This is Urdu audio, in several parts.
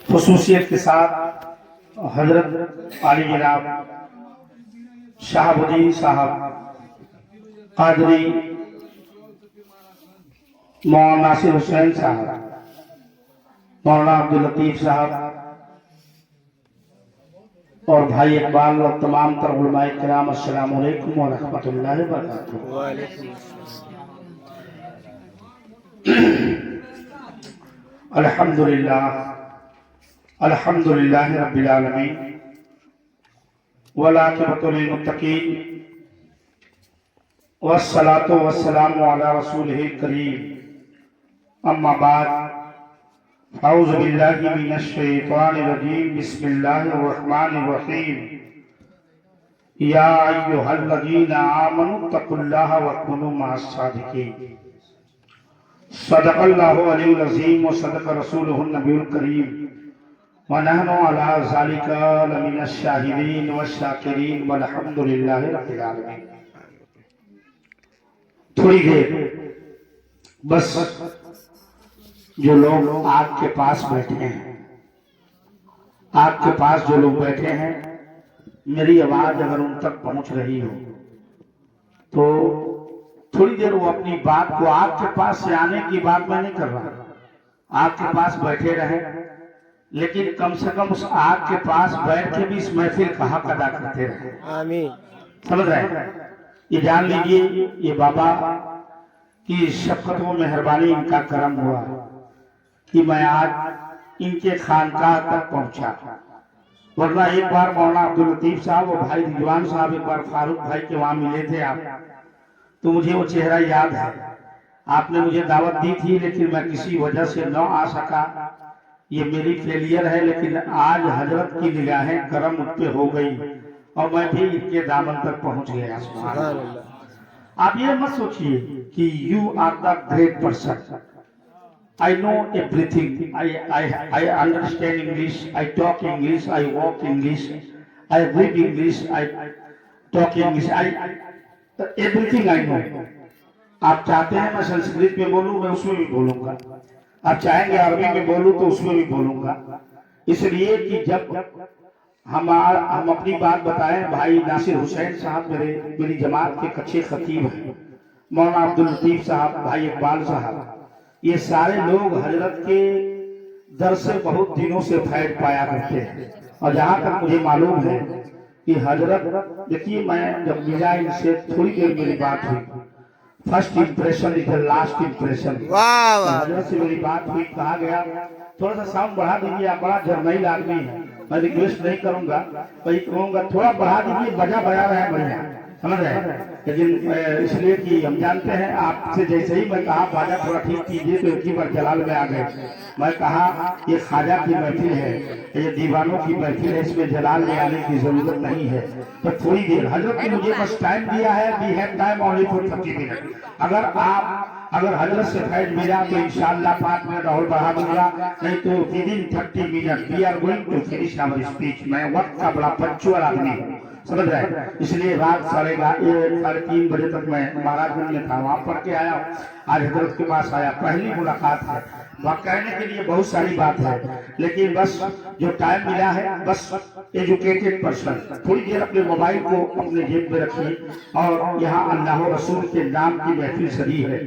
خصوصیت کے ساتھ حضرت عالی جناب شہاب الدین صاحب قادری، مولانا ناصر حسین صاحب، مولانا عبداللطیف صاحب اور بھائی اقبال اور تمام تر علماء کرام، السلام علیکم ورحمۃ اللہ وبرکاتہ۔ الحمدللہ رب العالمین والعاقبۃ للمتقین والصلاة والسلام علی رسولہ الکریم، اما بعد، اعوذ باللہ من الشیطان الرجیم، بسم اللہ الرحمن الرحیم، یا ایہا الذین آمنوا اتقوا اللہ وکونوا مع الصادقین۔ صدق اللہ علیہ العظیم وصدق رسولہ النبی الکریم، ونحن علی ذالک لمن الشاہدین والشاکرین والحمد للہ رب العالمین۔ تھوڑی دیر بس جو لوگ آگ کے پاس بیٹھے ہیں، آگ کے پاس جو لوگ بیٹھے ہیں، میری آواز اگر ان تک پہنچ رہی ہو تو تھوڑی دیر وہ اپنی بات کو، آگ کے پاس سے آنے کی بات میں نہیں کر رہا، آگ کے پاس بیٹھے رہیں، لیکن کم سے کم اس آگ کے پاس بیٹھ کے بھی اس محفل کا حق ادا کرتے رہیں۔ آمین۔ سمجھ رہے ہیں؟ یہ جان لیجئے، یہ بابا کی شفقت و مہربانی، ان کا کرم ہوا کہ میں آج ان کے خانقاہ تک پہنچا، ورنہ ایک بار مولانا عبداللطیف صاحب اور بھائی رضوان صاحب ایک بار فاروق بھائی کے وہاں ملے تھے آپ، تو مجھے وہ چہرہ یاد ہے۔ آپ نے مجھے دعوت دی تھی لیکن میں کسی وجہ سے نہ آ سکا، یہ میری فیلئر ہے، لیکن آج حضرت کی نگاہیں کرم مجھ پہ ہو گئی اور میں بھی ان کے دامن تک پہنچ گیا۔ سبحان اللہ۔ آپ یہ مت سوچئے کہ you are the great person, I know everything, I understand English, I talk English, I walk English, I read English, I talk English, everything I know۔ آپ چاہتے ہیں میں سنسکرت میں بولوں، میں اس میں بھی بولوں گا، آپ چاہیں گے عربی میں بولوں تو اس میں بھی بولوں گا، اس لیے کہ جب ہم اپنی بات بتائیں، بھائی ناصر حسین صاحب میری جماعت کے کچھے خطیب ہیں، مولانا عبداللطیف صاحب، بھائی اقبال صاحب، یہ سارے لوگ حضرت کے در سے بہت دنوں سے فیض پایا کرتے ہیں، اور جہاں تک مجھے معلوم ہے کہ حضرت، دیکھیے میں جب ملا ان سے تھوڑی دیر میری بات ہوئی، first impression is the last impression, حضرت سے میری بات ہوئی، کہا گیا تھوڑا سا ساؤنڈ بڑھا دیجیے، آپ بڑا جرنیل آدمی ہے، میں ریکویسٹ نہیں کروں گا، وہی کہوں گا تھوڑا بڑھا دیجیے، بجا رہا ہے بڑھیا، سمجھ رہے ہیں؟ لیکن اس لیے کہ ہم جانتے ہیں آپ سے، جیسے ہی میں کہا باجا تھوڑا ٹھیک کیجیے تو ایک ہی بار جلال میں آ گئے۔ میں کہا یہ خواجہ کی محفل ہے، یہ دیوانوں کی محفل ہے، اس میں جلال میں آنے کی ضرورت نہیں ہے، تو تھوڑی دیر حضرت نے مجھے بس ٹائم دیا ہے، we have time only for 30 minutes۔ اگر حضرت سے فیض ملا تو انشاءاللہ 5 منٹ اور بڑھا دوں گا، نہیں تو within 30 minutes we are going to finish our speech۔ میں وقت کا بڑا پنچوئل آدمی ہوں، سمجھ رہے ہیں؟ اس لیے رات 3:30 بجے تک میں مہاراج گنج میں تھا، وہاں پڑھ کے آیا، آج حضرت کے پاس آیا، پہلی ملاقات ہے، وہاں کہنے کے لیے بہت ساری بات ہے، لیکن بس جو ٹائم ملا ہے، بس ایجوکیٹڈ پرسن، تھوڑی دیر اپنے موبائل کو اپنے جیب میں رکھیے، اور یہاں اللہ و رسول کے نام کی محفل سجی ہے۔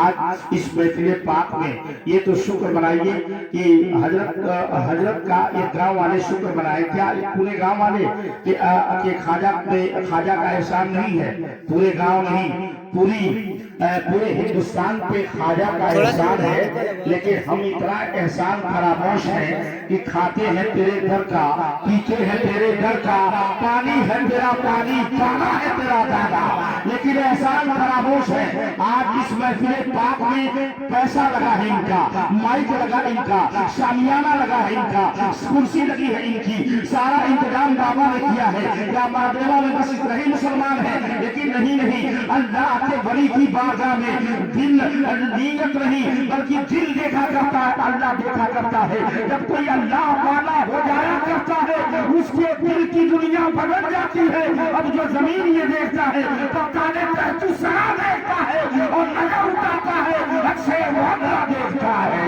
آج اس محفل پاک میں یہ تو شکر منائیے کہ حضرت کا ایک گاؤں والے شکر منائے، کیا پورے گاؤں والے کہ خواجہ کا احسان نہیں ہے، پورے گاؤں نہیں، پورے ہندوستان پہ خواجہ کا احسان ہے، لیکن ہم اتنا احسان فراموش ہیں کہ کھاتے ہیں تیرے در کا، پیتے ہیں تیرے در کا، پانی ہے تیرا پانی، دانا ہے تیرا دانا، لیکن احسان فراموش ہے۔ آج اس محفل پاک میں پیسہ لگا ہے ان کا، مائک لگا ان کا، شامیانہ لگا ہے ان کا، کرسی لگی ہے ان کی، سارا انتظام بابا نے کیا ہے۔ یا مادیوا میں بس اتنا ہی مسلمان ہے، لیکن نہیں، اللہ کے ولی کی بارگاہ میں دل نیت نہیں بلکہ دل دیکھا کرتا ہے، اللہ دیکھا کرتا ہے۔ جب کوئی اللہ والا ہو جایا کرتا ہے، اس کے دل کی دنیا بدل جاتی ہے۔ اب جو زمین یہ دیکھتا ہے تو کالے تحت سرا دیکھتا ہے، اور نظر اٹھاتا ہے اکثر وہ اللہ دیکھتا ہے۔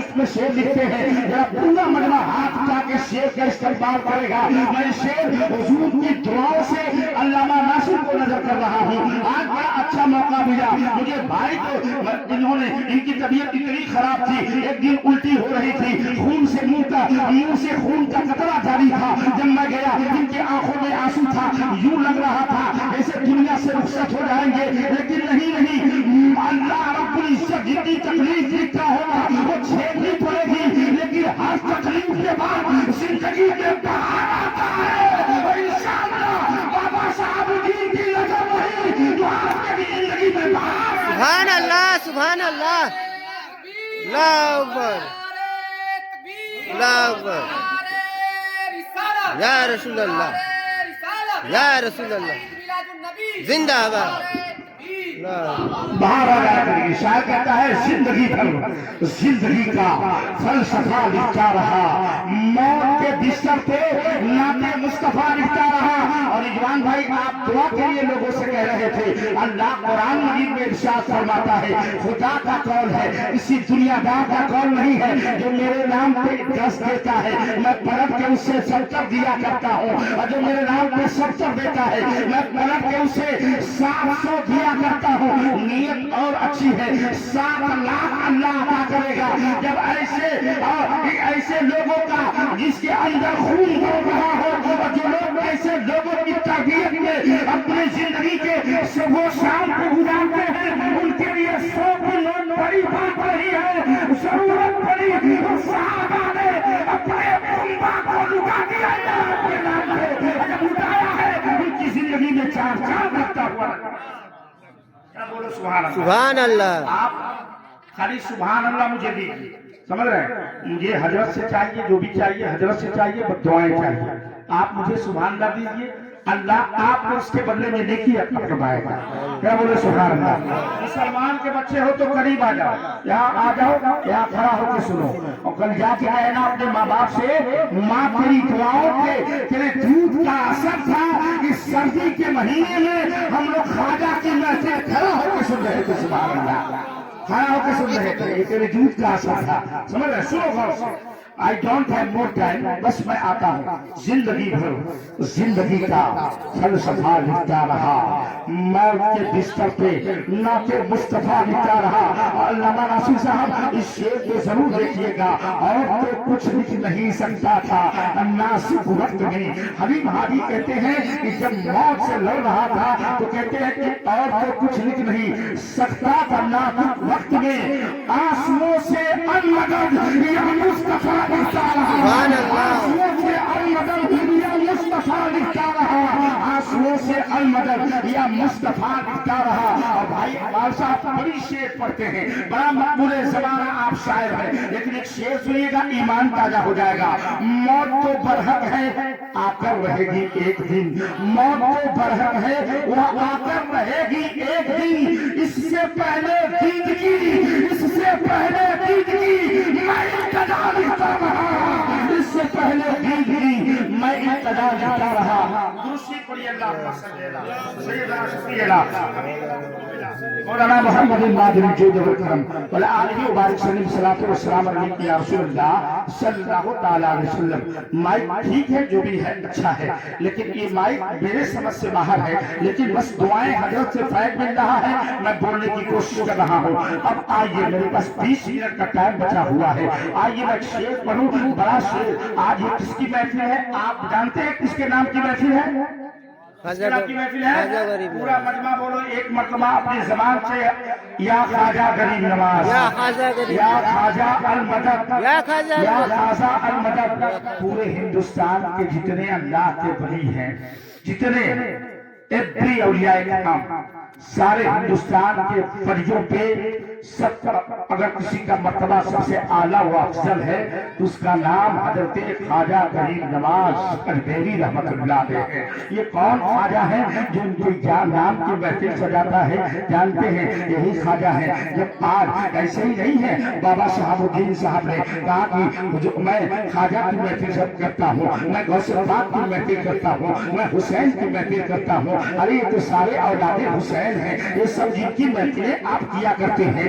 اس میں شعر لکھتے ہیں پورا مجمع ہاتھ اٹھا کے شعر کا استقبال کرے گا. میں شعر حضور کی دعاؤں سے علامہ ناصر کو نظر کر رہا ہوں. آج بڑا اچھا موقع ملا مجھے بھائی کو. انہوں نے ان کی طبیعت اتنی خراب تھی, ایک دن الٹی ہو رہی تھی, خون سے منہ سے خون کا قطرہ جاری تھا. جب میں گیا ان کی آنکھوں میں آنسو تھا, یوں لگ رہا تھا ایسے دنیا سے رخصت ہو جائیں گے, لیکن نہیں, اللہ رب العزت جتنی تکلیف لکھا ہوگا وہ جھیلنی پڑے گی, لیکن ہر تکلیف کے بعد زندگی میں بہار آتا ہے. اور انشاءاللہ بابا صاحب الدین کی نظر وہی جو آپ کی زندگی میں بہار ہے. سبحان اللہ, سبحان اللہ, اللہ اکبر, اللہ اکبر, یا رسول اللہ, یا رسول اللہ, زندہ آباد. باہر آ جایا کرے گی. شاعر کہتا ہے زندگی بھر زندگی کا فلسفہ لکھتا رہا, موت کے بستر پہ نعت مصطفیٰ لکھتا رہا. اور رضوان بھائی آپ دعا کے لیے لوگوں سے کہہ رہے تھے, اللہ قرآن مجید میں ارشاد فرماتا ہے خدا کا قول ہے, اسی دنیا دار کا قول نہیں ہے, جو میرے نام پہ دس دیتا ہے میں پلٹ کے اس سے 70 دیا کرتا ہوں, اور جو میرے نام پہ 70 دیتا ہے میں پلٹ کے اسے 700 دیا کرتا ہوں. نیت اور اچھی ہے, 7 لاکھ اللہ عطا کرے گا. جب ایسے لوگوں کا جس کے اندر خون دوڑ رہا ہو, اور جو لوگ ایسے لوگوں کی تربیت میں اپنی زندگی کے صبح شام کو گزارتے ہیں, ان کے لیے 100 کی نوٹ بڑی بات نہیں ہے, ضرورت پڑی اور صحابہ نے اپنے خنبہ کو لٹا دیا اپنے نام سے, جب لٹایا ہے ان کی زندگی میں 4 لگتا ہوا. سبحان اللہ. آپ خالی سبحان اللہ مجھے دیجیے, سمجھ رہے ہیں, مجھے حضرت سے چاہیے جو بھی چاہیے, حضرت سے چاہیے بس دعائیں چاہیے. آپ مجھے سبحان اللہ دیجیے, اللہ آپ کو اس کے بدلے میں نیکی عطا فرمائے گا. کیا بولے سبحان اللہ. مسلمان کے بچے ہو تو قریب آ جاؤ, یہاں آ جاؤ, یہاں کھڑا ہو کے سنو, اور کل جا کے آئے نا اپنے ماں باپ سے, ماں تیری دعاؤں کے تیرے دودھ کا اثر تھا, اس سردی کے مہینے میں ہم لوگ خواجہ کی محفل کھڑا ہو کے سن رہے تھے. سبحان اللہ, کھڑا ہو کے سن رہے تھے, یہ تیرے دودھ کا اثر تھا. سمجھ رہے, سنو غور سے. I don't have more time, بس میں آتا ہوں. زندگی بھر زندگی کا فلسفہ لکھتا رہا, موت کے بستر پہ نعت مصطفیٰ لکھتا رہا. علامہ ناصر صاحب اس شعر کو ضرور دیکھیے گا. اور تو کچھ لکھ نہیں سکتا تھا ناصر وقت میں. حبیب ہادی کہتے ہیں کہ جب موت سے لڑ رہا تھا تو کہتے ہیں کہ اور تو کچھ لکھ نہیں سکتا تھا ناصر وقت میں, آنسوؤں سے المدد یا مصطفیٰ سبحان اللہ. آنسوؤں سے المدد یا مصطفیٰ لکھتا رہا. اور بھائی اقبال صاحب بڑی شعر پڑھتے ہیں, بڑا مقبول زمانہ آپ شاعر ہیں, لیکن ایک شعر سنیے گا ایمان تازہ ہو جائے گا. موت تو برحق ہے آ کر رہے گی ایک دن, موت تو برحق ہے وہ آ کر رہے گی ایک دن. اس سے پہلے زندگی, اس سے پہلے زندگی میں انتظار کرتا رہا, اس سے پہلے زندگی میں انتظار کرتا رہا. درستی پڑھی اللہ صلی اللہ سیدنا مولانا محمد النادر الجود والکرم وعلی آلہ وبارک وسلم, صلاۃ والسلام علیک یا رسول اللہ صلی اللہ تعالی علیہ وسلم. مائک ٹھیک ہے جو بھی ہے اچھا ہے, لیکن یہ مائک میرے سمجھ سے باہر ہے, لیکن بس دعائیں حضرت سے فیض مل رہا ہے, میں بولنے کی کوشش کر رہا ہوں. اب آئیے, میرے پاس 20 منٹ کا ٹائم بچا ہوا ہے, آئیے میں شعر پڑھوں, بڑا شعر. آج یہ کس کی محفل ہے آپ جانتے ہیں کس کے نام کی محفل ہے؟ کی محفل ہے. پورا مجمع بولو ایک مرتبہ اپنی زبان سے, یا خواجہ غریب نواز, یا خواجہ المدد, یا خواجہ المدد. پورے ہندوستان کے جتنے اللہ کے ولی ہیں, جتنے ایوری اولیاء کرام, سارے ہندوستان کے ولیوں پہ سب اگر کسی کا مرتبہ سب سے اعلیٰ و افضل ہے تو اس کا نام حضرت خواجہ غریب نواز البیری رحمت اللہ علیہ ہے. یہ کون خواجہ ہے جو ان کے نام کی محفل سجاتا ہے؟ جانتے ہیں, یہی خواجہ ہے. جب آج ایسے ہی نہیں ہے, بابا شہاب الدین صاحب نے کہا کہ میں خواجہ کی محفل کرتا ہوں, میں غوث پاک کی محفل کرتا ہوں, میں حسین کی محفل کرتا ہوں. ارے یہ تو سارے اولاد حسین ہیں, یہ سب جن کی محفلیں آپ کیا کرتے ہیں,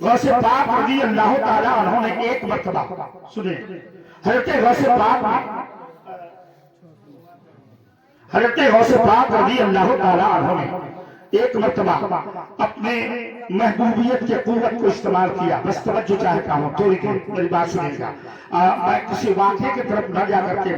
غوث پاک رضی اللہ تعالیٰ عنہ نے ایک مرتبہ سنیں حضرت غوث پاک رضی اللہ تعالیٰ عنہ نے ایک مرتبہ اپنے محبوبیت کے قوت کو استعمال کیا. بس توجہ چاہتا ہوں تھوڑی دیر میری بات سنیں گا. میں کسی واقعے کی طرف نہ جا کر کے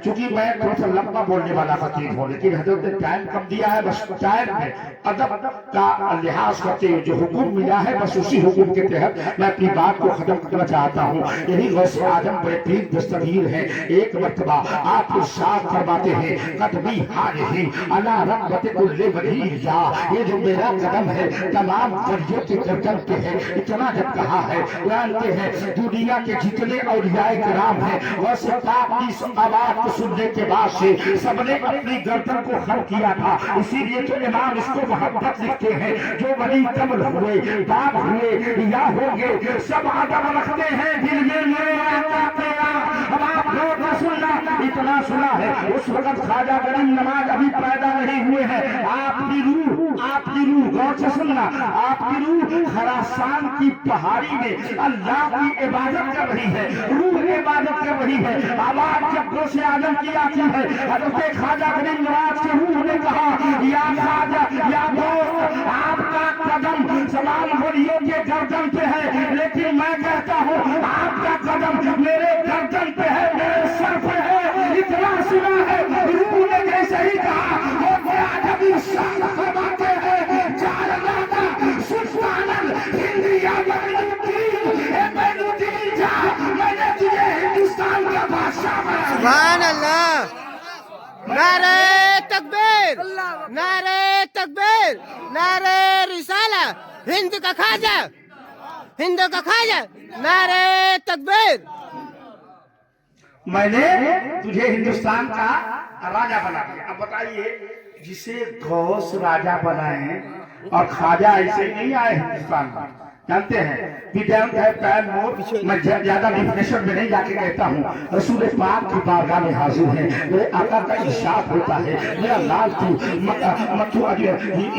چونکہ میں تھوڑا سا لمبا بولنے والا خطیب ہوں لیکن حضرت نے ٹائم کم دیا ہے. بس ٹائم میں ادب کا لحاظ کرتے ہوئے جو حکم ملا ہے بس اسی حکم کے تحت میں اپنی بات کو ختم کرنا چاہتا ہوں. یہی غوث اعظم بڑے پیر دستگیر ہیں. ایک مرتبہ آپ ارشاد فرماتے ہیں قدمی حاجی علی رغبت کل ولی جا. یہ جو میرا قدم ہے تمام ولیوں کے گردن پہ ہے. اتنا جب کہا ہے جانتے ہیں دنیا کے جتنے اولیاء کرام ہیں غوث پاک کی آواز کو سننے کے بعد سے سب نے اپنی گردن کو خم کیا تھا. اسی لیے تو امام اس کو محبت لکھتے ہیں جو ولی کمل ہوئے باپ ہوئے یا ہوں گے سب ادب رکھتے ہیں دل میں میرے آقا تیرا. اب آپ لوگ نہ سننا اتنا سنا ہے اس وقت خواجہ غریب نواز ابھی پیدا نہیں ہوئے ہیں. آپ کی روح غور سے سننا آپ کی روح خراسان کی پہاڑی میں اللہ کی عبادت کر رہی ہے. روح عبادت کر رہی ہے. آواز جب غوث اعظم کی آتی ہے حضرت خواجہ غریب نواز کے روح نے کہا یا خواجہ یا دوست آپ کا قدم تمام ولیوں کے گردن پہ ہے لیکن میں کہتا ہوں آپ کا قدم میرے گردن پہ ہے میرے سر پہ ہے. اتنا سنا ہے روح نے جیسے ہی کہا وہ بڑا نبی شان فرماتے ہیں جعلنا سلطانا ہندیا بینالدین جا میں نے تجھے ہندوستان کا بادشاہ بنایا. سبحان اللہ. نعرہ تکبیر نعرہ تکبیر نعرہ رسالہ ہند کا خواجہ نعرہ تکبیر. میں نے تجھے ہندوستان کا راجہ بنا دیا. اب بتائیے جسے غوث راجہ بنائے اور خواجہ ایسے ہی نہیں آئے ہندوستان میں جانتے ہیں میں زیادہ ڈیفینیشن میں نہیں جا کے کہتا ہوں. رسول پاک کی بارگاہ میں حاضر ہیں میرے آقا کا ارشاد ہوتا ہے میرا لال تو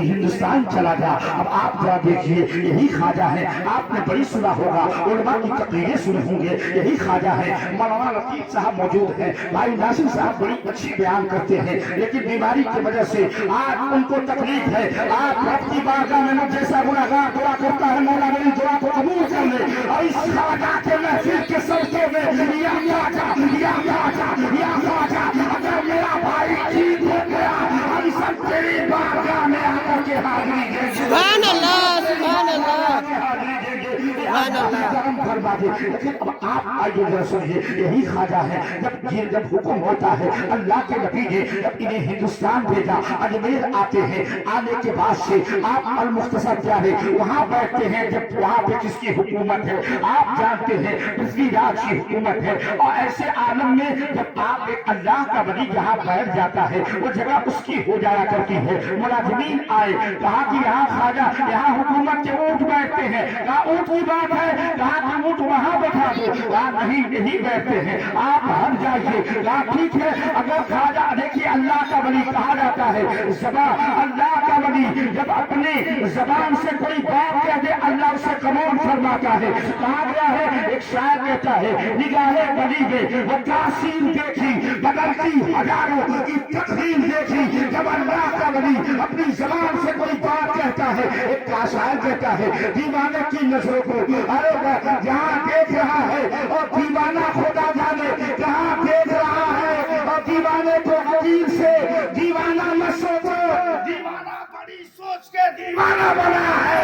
ہندوستان چلا جا. اب آپ ذرا دیکھیے یہی خواجہ ہے. آپ نے بڑی سنا ہوگا علماء کی تقریریں سنے ہوں گے. یہی خواجہ ہے. مولانا لطیف صاحب موجود ہیں. بھائی ناصر صاحب بڑی اچھی بیان کرتے ہیں لیکن بیماری کی وجہ سے آج ان کو تکلیف ہے. آپ رب کی بارگاہ میں مجھ جیسا گناہگار دعا کرتا ہے مولا میری دعا کو قبول کر لے. اور اس خواجہ کے محفل کے صدقے میں یا خواجہ اگر میرا بھائی ٹھیک ہو گیا ہم سب تیری بارگاہ میں آ کر کے حاضری دیں گے. سبحان اللہ سبحان اللہ کرم فرما دے. لیکن اب آپ آئیے ذرا سنیے یہی خواجہ ہے. جب حکم ہوتا ہے اللہ کے نبی نے جب انہیں ہندوستان بھیجا اجمیر آتے ہیں. آنے کے بعد سے آپ المختصر کیا ہے وہاں بیٹھتے ہیں. جب وہاں پہ کس کی حکومت ہے آپ جانتے ہیں پرتھوی راج کی حکومت ہے. اور ایسے عالم میں جب آپ ایک اللہ کا ولی جہاں بیٹھ جاتا ہے وہ جگہ اس کی ہو جایا کرتی ہے. ملازمین آئے کہا کہ یہاں خواجہ یہاں حکومت کے اونٹ بیٹھتے ہیں. کہا اونٹ کی بات ہے کہا کہ اونٹ وہاں بیٹھا دو. کہا نہیں یہی بیٹھتے ہیں آپ ہٹ جائیے. کہا ٹھیک ہے. اگر خواجہ دیکھیے اللہ کا ولی کہا جاتا ہے زبان اللہ کا ولی جب اپنے زبان سے کوئی بات کہہ دے اللہ اسے قبول فرماتا ہے. کہا گیا ہے ایک شاعر کہتا ہے نگاہ ولی میں وہ تاثیر دیکھی بدلتی ہزاروں کی تقریر دیکھی. جب اللہ کا ولی اپنی زبان سے کوئی بات کہتا ہے ایک شاعر کہتا ہے دیوانے کی نظروں کو ارے جہاں دیکھ رہا ہے اور دیوانہ خدا جانے کہاں دیکھ رہا ہے. اور دیوانے کو حقیر سے دیوانہ نہ سوچو دیوانہ بڑی سوچ کے دیوانہ بنا ہے.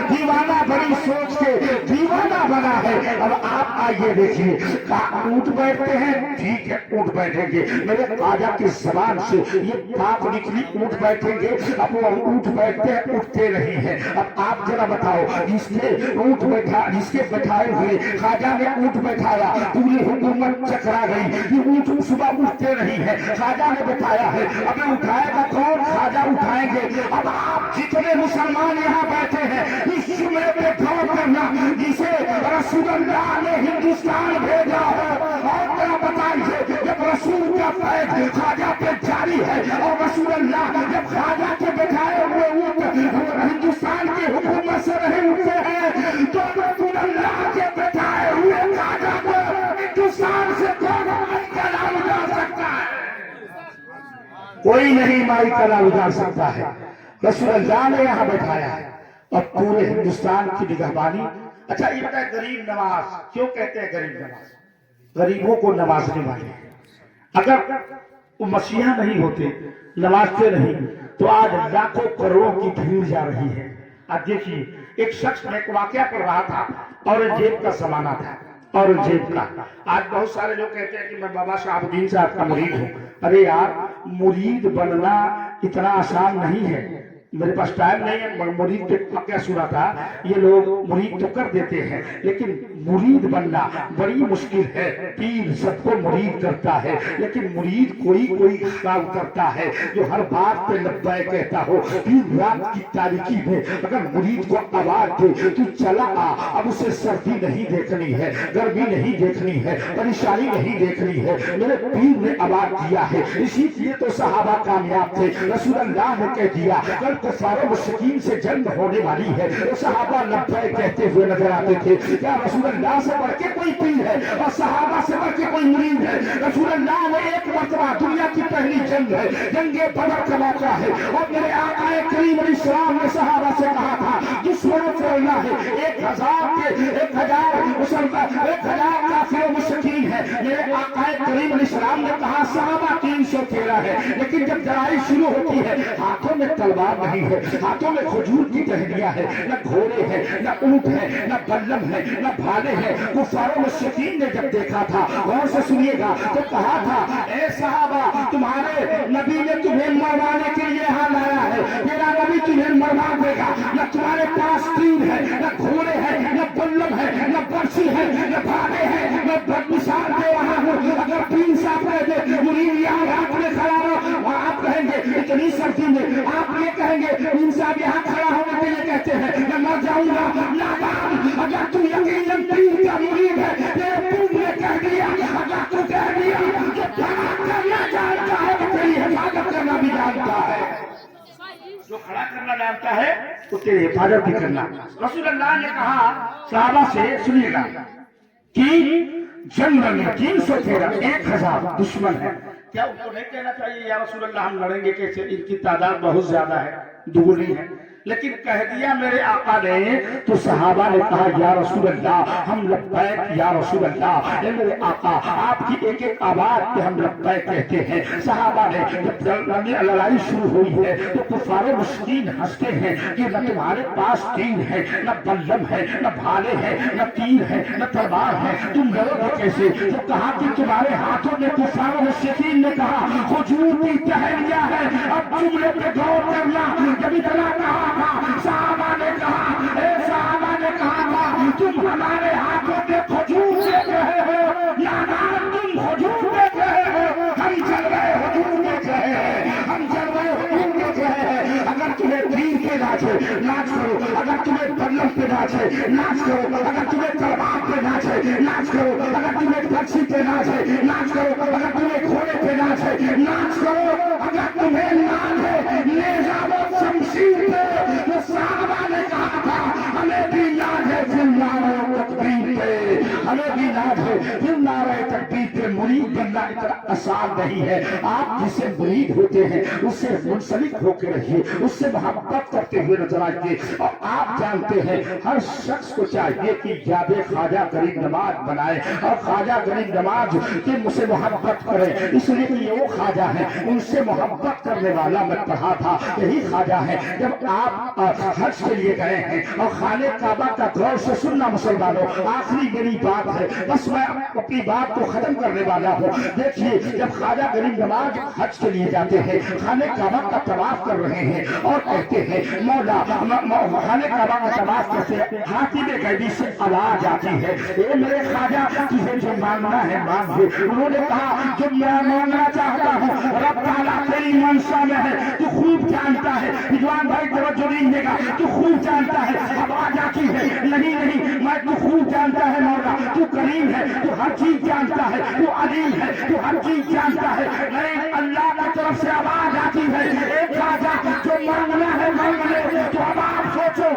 دیوانہ بڑی سوچ کے دیوانہ بنا ہے. اب آپ آئیے دیکھیے اونٹ بیٹھتے ہیں ٹھیک ہے اونٹ بیٹھیں گے. میرے خواجہ کی زبان سے یہ بات نکلی اونٹ بیٹھیں گے. اب وہ اونٹ بیٹھتے ہیں اٹھتے نہیں ہیں. اب آپ ذرا بتاؤ جس نے اونٹ بیٹھا جس کے بٹھائے ہوئے خواجہ نے اونٹ بیٹھایا پوری حکومت چکرا گئی. یہ اونٹ صبح اٹھتے نہیں ہے. خواجہ نے بٹھایا ہے اب اٹھائے گا کون خواجہ اٹھائیں گے. اب آپ جتنے مسلمان یہاں بیٹھے ہیں اس جملے پہ غور کرنا جسے رسول اللہ نے ہندوستان بھیجا ہے. اور کیا بتائیے جب رسول کا فیض خواجہ پہ جاری ہے اور رسول اللہ جب خواجہ کے بٹھائے ہوئے اونٹ ہندوستان کی حکومت سے نہیں اٹھتے ہیں نہیں مائی کا لال اجاڑ سکتا ہے. رسول اللہ نے یہاں بٹھایا ہے اور پورے ہندوستان کی نگہبانی. اچھا یہ بتائے غریب نواز کیوں کہتے ہیں غریب نواز؟ غریبوں کو نوازنے والے. اگر وہ مسیحا نہیں ہوتے، نوازتے نہیں، تو آج لاکھوں کروڑوں کی بھیڑ جا رہی ہے. اب دیکھیے ایک شخص میں ایک واقعہ پڑھ رہا تھا، اورنگزیب کا زمانہ تھا. اورنگزیب کا آج بہت سارے لوگ کہتے ہیں کہ میں بابا شہاب الدین صاحب کا مرید ہوں. ارے یار مرید بننا اتنا آسان نہیں ہے. میرے پاس ٹائم نہیں ہے. مرید پہ کیا سنا تھا، یہ لوگ مرید تو کر دیتے ہیں لیکن مرید بننا بڑی مشکل ہے. پیر سب کو مرید کرتا ہے لیکن مرید کوئی کام کرتا ہے جو ہر بات پہ لبیک کہتا ہو. پیر رات کی تاریکی میں اگر مرید کو آواز دے تو چلا آ، اب اسے سردی نہیں دیکھنی ہے، گرمی نہیں دیکھنی ہے، پریشانی نہیں دیکھنی ہے. میرے پیر نے آواز دیا ہے، اسی لیے تو صحابہ کامیاب تھے. رسول اللہ نے کہہ دیا کل کفار و مشرکین سے جنگ ہونے والی ہے، وہ صحابہ لبیک کہتے ہوئے نظر آتے تھے. کیا رسول اللہ سے بڑھ کے کوئی پیر ہے اور صحابہ سے بڑھ کے کوئی مرید ہے؟ رسول اللہ نے ایک مرتبہ دنیا کی پہلی جنگ ہے، جنگ بدر کا موقع ہے، اور میرے آقا کریم علیہ السلام نے صحابہ سے کہا تھا دشمنوں سے لڑنا ہے. 1000 کافر و مشرکین ہے. میرے آقا کریم علیہ السلام نے کہا صحابہ 313 ہے. لیکن جب لڑائی شروع ہوتی ہے ہاتھوں میں تلوار نہیں ہے، ہاتھوں میں کھجور کی ٹہنیاں ہے، نہ گھوڑے ہیں، نہ اونٹ ہے، نہ بلم ہے، نہ بھالے ہیں. کفار و مشرکین نے جب دیکھا تھا، غور سے سنیے گا، تو کہا تھا اے صحابہ تمہارے نبی نے تمہیں مروانے کے لیے یہاں لایا ہے، میرا نبی تمہیں مروا دے گا. نہ تمہارے پاس تیر ہے، نہ گھوڑے ہیں، نہ بلم ہے، نہ برسی ہے، نہ بھالے ہیں. میں مثال دے رہا ہوں. اگر 3 سال پہلے مرید یہاں رات میں کھڑا ہو، آپ کہیں گے اتنی سردی میں، آپ یہ کہیں گے 3 سال یہاں کھڑا ہونے کے لیے کہتے ہیں میں مر جاؤں گا. نادان، اگر تو یقیناً پیر کا مرید ہے، تیرے پیر نے کہہ دیا، اگر تو کہہ دیا کہ کھڑا کرنا جانتا ہے تو تیری حفاظت کرنا بھی جانتا ہے. جو کھڑا کرنا جانتا ہے تو تیری حفاظت بھی کرنا. رسول اللہ نے کہا صحابہ سے سنیے گا کہ جنگ میں 313 1000 دشمن ہے. کیا ان کو نہیں کہنا چاہیے یا رسول اللہ ہم لڑیں گے کیسے، ان کی تعداد بہت زیادہ ہے، دگنی ہے؟ لیکن کہہ دیا میرے آقا نے تو صحابہ نے کہا یا رسول اللہ ہم لبیک یا رسول اللہ. اے میرے آقا آپ کی ایک ایک آواز پہ ہم لبیک کہتے ہیں. صحابہ نے جب لڑائی شروع ہوئی ہے تو کفار و مشرکین ہنستے ہیں کہ نہ تمہارے پاس تیر ہے، نہ بلم ہے، نہ بھالے ہے، نہ تیر ہے، نہ تلوار ہے، تم لڑو گے کیسے؟ تو کہا کہ تمہارے ہاتھوں میں کفار و مشرکین نے کہا کھجور کی ٹہنیاں ہے. اب جملے پہ غور کرنا. جب اتنا کہا صحابہ نے کہا اے صحابہ نے کہا تھا تم ہمارے ہاتھوں میں کھجور دیکھ رہے ہو، نادان تم کھجور دیکھ رہے ہو، ہم چل رہے حضور دیکھ رہے ہیں، ہم چل رہے حضور دیکھ رہے ہیں. اگر تمہیں تیر پہ ناچ ہے ناچ کرو، اگر تمہیں بلم پہ ناچ ہے ناچ کرو، اگر تمہیں تلوار پہ ناچ ہے ناچ کرو، اگر تمہیں برچھی پہ ناچ ہے ناچ کرو، اگر تمہیں گھوڑے پہ ناچ ہے ناچ کرو، اگر تمہیں ناچ ہے نیزہ و شمشیر پہ. تو صحابہ نے کہا تھا ہمیں بھی ناچ ہے پھر نعرہ تکبیر پہ، ہمیں بھی ناچ ہے پھر نعرہ تکبیر پہ. مرید بننا اتنا آسان نہیں ہے. آپ جس سے مرید ہوتے ہیں اس سے منسلک ہو کے رہیے، اس سے محبت کرتے ہوئے نظر آئیے. اور آپ جانتے ہیں ہر شخص کو چاہیے کہ یاد خواجہ غریب نواز بنائے اور خواجہ غریب نواز کے مجھ سے محبت کرے، اس لیے کہ یہ وہ خواجہ ہے ان سے محبت کرنے والا. میں پڑھا تھا یہی خواجہ ہے. جب آپ حج کے لیے گئے ہیں اور خانہ کعبہ کا غور سے سننا مسلمانوں، آخری میری بات ہے، بس میں اپنی بات کو ختم کرنے والا ہوں. دیکھیے جب خواجہ غریب نواز حج کے لیے جاتے ہیں، خانہ کعبہ کا طواف کر رہے ہیں اور کہتے ہیں مولا خانہ کعبہ کا طواف کرتے ہیں، حاتم غیبی سے آواز آتی ہے اے میرے خواجہ تجھے جو مانگنا ہے مانگ لے. انہوں نے کہا جو میں مانگنا چاہتا ہوں رب تعالیٰ تیری منشا میں ہے، تو خوب جانتا ہے. رضوان بھائی توجہ نہیں دے گا، تو خوب جانتا ہے. آواز آتی ہے نہیں میں تو خوب جانتا ہے مولا تو کریم ہے، تو ہر چیز جانتا ہے، تو علیم ہے، تو ہر چیز جانتا ہے. نہیں اللہ کی طرف سے آواز آتی ہے ایک خواجہ جو مانگنا ہے مانگ لے. تو اب آپ سوچو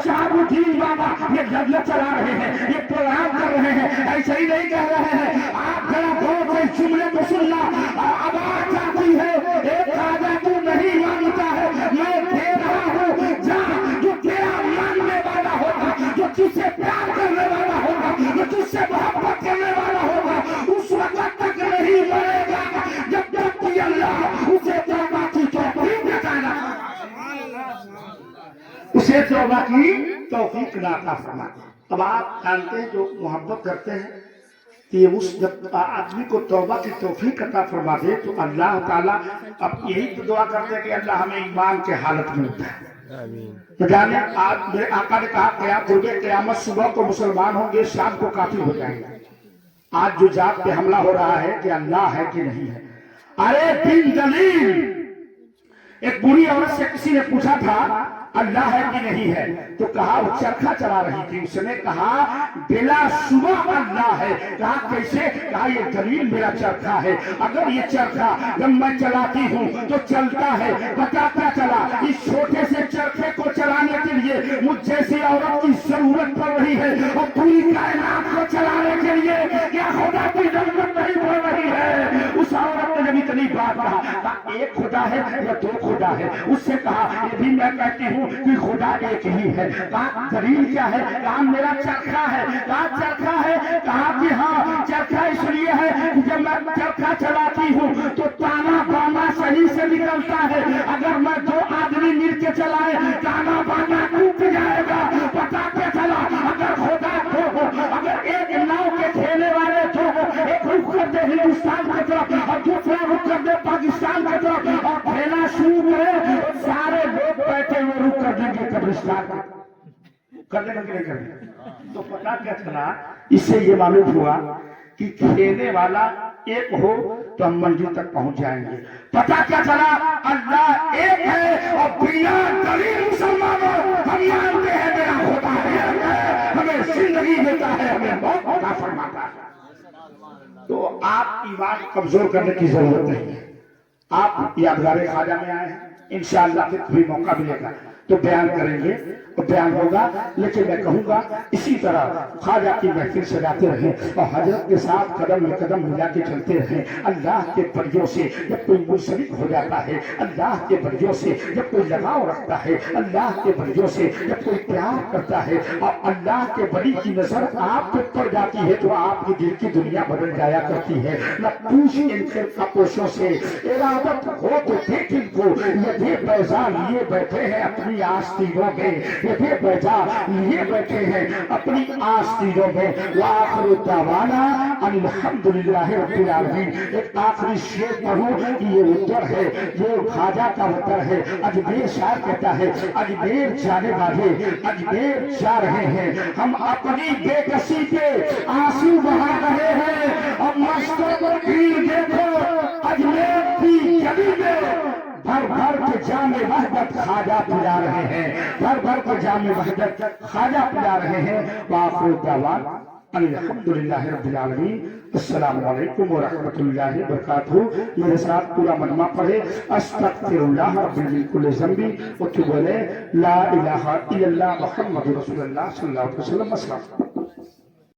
شہاب الدین بابا یہ لفظ چلا رہے ہیں، یہ پروگرام کر رہے ہیں، ایسے ہی نہیں کہہ رہے ہیں. آپ ذرا غور سے جملے کو سننا. آواز اسے توبہ کی توفیق عطا فرما دے۔ اب آپ جانتے ہیں جو محبت کرتے ہیں کہ اس جب آدمی کو توبہ کی توفیق عطا فرما دے تو اللہ تعالیٰ اب یہی تو دعا کرتے ہیں کہ اللہ ہمیں ایمان کے حالت میں اٹھائے۔ تو جانے آج میرے آقا نے کہا کہ آپ قربِ قیامت صبح کو مسلمان ہوں گے، شام کو کافر ہو جائیں گے۔ آج جو ذات پہ حملہ ہو رہا ہے کہ اللہ ہے کہ نہیں ہے، ارے بن دلیل ایک بری عورت سے کسی نے پوچھا تھا اللہ ہے کہ نہیں ہے، تو کہا وہ چرخہ چلا رہی تھی، اس نے کہا بلا شبہ اللہ ہے۔ کہا کیسے؟ کہا یہ دلیل میرا چرخہ ہے، اگر یہ چرخہ جب میں چلاتی ہوں تو چلتا ہے، پتا کیا چلا؟ اس چھوٹے سے چرخے کو چلانے کے لیے مجھ جیسی عورت کی ضرورت پڑ رہی ہے، اور پوری کائنات کو چلانے کے لیے کیا خدا کی ضرورت نہیں پڑ رہی ہے؟ اس عورت نے جب اتنی بات کہا ایک خدا ہے یا دو خدا ہے؟ اس سے کہا یہ بھی میں کہتی ہوں کہ خدا ایک ہی ہے۔ کہا دلیل کیا ہے؟ کہا میرا چرخہ ہے۔ کہا چرخہ ہے؟ کہا کہ ہاں چرخہ اس لیے ہے کہ جب میں چرخہ چلاتی ہوں تو تانا بانا صحیح سے نکلتا ہے، اگر میں دو آدمی مل کے چلائے تانا بانا ٹوٹ جائے گا۔ پتا کیا چلا؟ اگر خدا دو ہو، اگر ایک ناؤ کے کھیلے والے دو ہو، ایک رخ کر دے ہندوستان کی طرف اور دوسرا رخ کر دے پاکستان کی طرف اور کھیلنا شروع کرے، سارے لوگ بیٹھے ہوئے رخ کر دیں گے قبرستان کر دیں گے نہیں کر دیں۔ تو پتا کیا چلا؟ اس سے یہ معلوم ہوا کہ کھیلنے والا ایک ہو تو ہم منزل تک پہنچ جائیں گے۔ پتا کیا چلا؟ اللہ ایک ہے اور بنا دلیل مسلمانوں ہم مانتے ہیں میرا خدا ایک ہے، ہمیں زندگی دیتا ہے، ہمیں موت عطا فرماتا ہے۔ تو آپ ایمان کمزور کرنے کی ضرورت نہیں ہے۔ آپ یادگار خواجہ میں آئے ہیں، انشاءاللہ پھر کبھی موقع ملے گا تو بیان کریں گے اور بیان ہوگا، لیکن میں کہوں گا اسی طرح خواجہ کی محفل سجاتے رہیں اور حضرت کے ساتھ قدم میں قدم ملا کے چلتے رہیں۔ اللہ کے بڑیوں سے جب کوئی منسلک ہو جاتا ہے، اللہ کے بڑیوں سے جب کوئی لگاؤ رکھتا ہے، اللہ کے بڑیوں سے جب کوئی پیار کرتا ہے اور اللہ کے بڑی کی نظر آپ پہ پڑ جاتی ہے تو آپ کی دل کی دنیا بدل جایا کرتی ہے۔ نہ پوچھ ان فرقہ سے ارادت ہو تو دیکھ ان کو، یہ بھی بیضا لیے بیٹھے ہیں اپنی آستینوں میں، یہ بھی بیضا لیے بیٹھے ہیں اپنی آستینوں میں۔ وآخر دعوانا ان الحمدللہ رب العالمین۔ ایک آخری شعر پڑھوں کہ یہ وطر ہے، یہ خواجہ کا وطر ہے۔ اجمیر شاعر کہتا ہے اجمیر جانے والے اجمیر جا رہے ہیں، ہم اپنی بے کسی پہ آنسو بہا رہے ہیں، اور مستوں پر بھیڑ دیکھو اجمیر کی گلی میں بھر بھر کے جام وحدت خواجہ پلا رہے ہیں، بھر بھر کے جام وحدت خواجہ پلا رہے ہیں۔ وآخر دعوانا الحمدللہ رب العالمین۔ السلام علیکم ورحمۃ اللہ وبرکاتہ۔ میرے ساتھ پورا مجمع پڑھے استغفر اللہ ربی من کل ذنب واتوب الیہ، لا الہ الا اللہ محمد رسول اللہ صلی اللہ علیہ وسلم۔ السلام